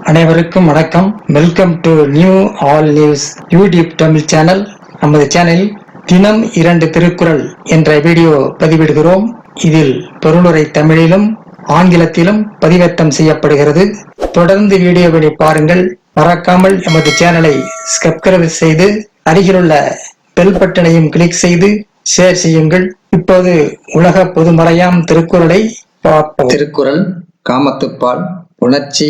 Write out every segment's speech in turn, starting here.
அனைவருக்கும் வணக்கம். Welcome to new all news YouTube Tamil channel. நமது சேனலில் தினம் 2 திருக்குறள் என்ற வீடியோ பதிவிடுகிறோம். இதில் பொருளுரை தமிழிலும் ஆங்கிலத்திலும் பதிவேற்றம் செய்யப்படுகிறது. தொடர்ந்து வீடியோவை பாருங்கள். மறக்காமல் எமது சேனலை சப்ஸ்கிரைப் செய்து அருகிலுள்ள பெல் பட்டனையும் கிளிக் செய்து ஷேர் செய்யுங்கள். இப்போது உலக பொதுமறையாம் திருக்குறளை பார்ப்போம். திருக்குறள் காமத்துப்பால் உணர்ச்சி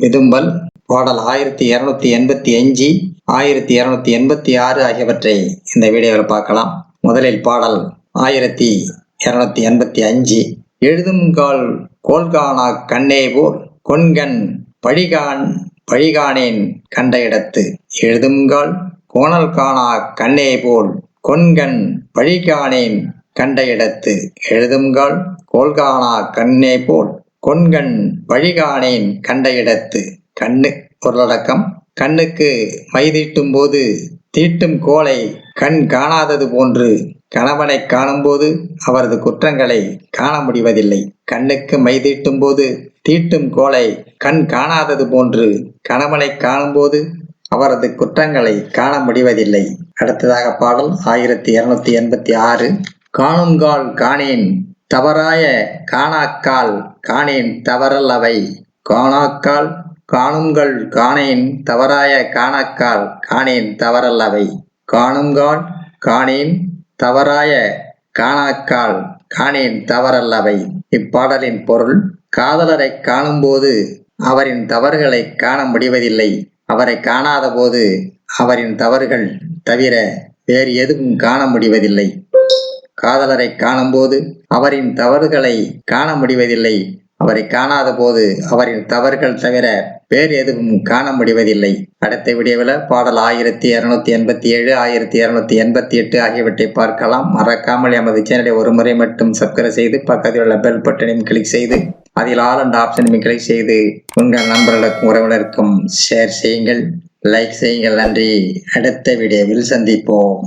விதும்பல் பாடல் 1285 1286 ஆகியவற்றை இந்த வீடியோவில் பார்க்கலாம். முதலில் பாடல் 1285. எழுதும்கால் கோல்கானா கண்ணே போல் கொன்கண் பழிகானேன் கண்ட இடத்து. எழுதும்கால் கோணல் காணா கண்ணே போல் கொன்கண் பழிகானேன் கண்ட இடத்து. எழுதும்கால் கோல்கானா கண்ணே போல் கொன்கண் பழிகானேன் கண்ட இடத்து. கண்ணு பொருளடக்கம். கண்ணுக்கு மை தீட்டும் போது தீட்டும் கோலை கண் காணாதது போன்று கணவனை காணும்போது அவரது குற்றங்களை காண முடிவதில்லை. கண்ணுக்கு மை தீட்டும் போது தீட்டும் கோலை கண் காணாதது போன்று கணவனை காணும்போது அவரது குற்றங்களை காண முடிவதில்லை. அடுத்ததாக பாடல் 1286. காணுங்கால் காணேன் தவறாய காணாக்கால் காணேன் தவறல் அவை. காணாக்கால் காணுங்கள் காணேன் தவறாய காணாக்கால் காணேன் தவறல் அவை. காணுங்கால் காணேன் தவறாய காணாக்கால் காணேன் தவறல் அவை. இப்பாடலின் பொருள்: காதலரை காணும்போது அவரின் தவறுகளை காண முடிவதில்லை. அவரை காணாத போது அவரின் தவறுகள் தவிர வேறு எதுவும் காண முடிவதில்லை. காதலரை காணும்போது அவரின் தவறுகளை காண முடிவதில்லை. அவரை காணாத போது அவரின் தவறுகள் தவிர வேறு எதுவும் காண முடிவதில்லை. அடுத்த வீடியோவில் பாடல் 1287 1288 ஆகியவற்றை பார்க்கலாம். மறக்காமல் எமது சேனலை ஒரு முறை மட்டும் சப்ஸ்கிரைப் செய்து பக்கத்தில் உள்ள பெல் பட்டனையும் கிளிக் செய்து அதில் ஆல் என்ற ஆப்ஷனையும் கிளிக் செய்து உங்கள் நண்பர்களுக்கும் உறவினருக்கும் ஷேர் செய்யுங்கள், லைக் செய்யுங்கள். நன்றி. அடுத்த வீடியோவில் சந்திப்போம்.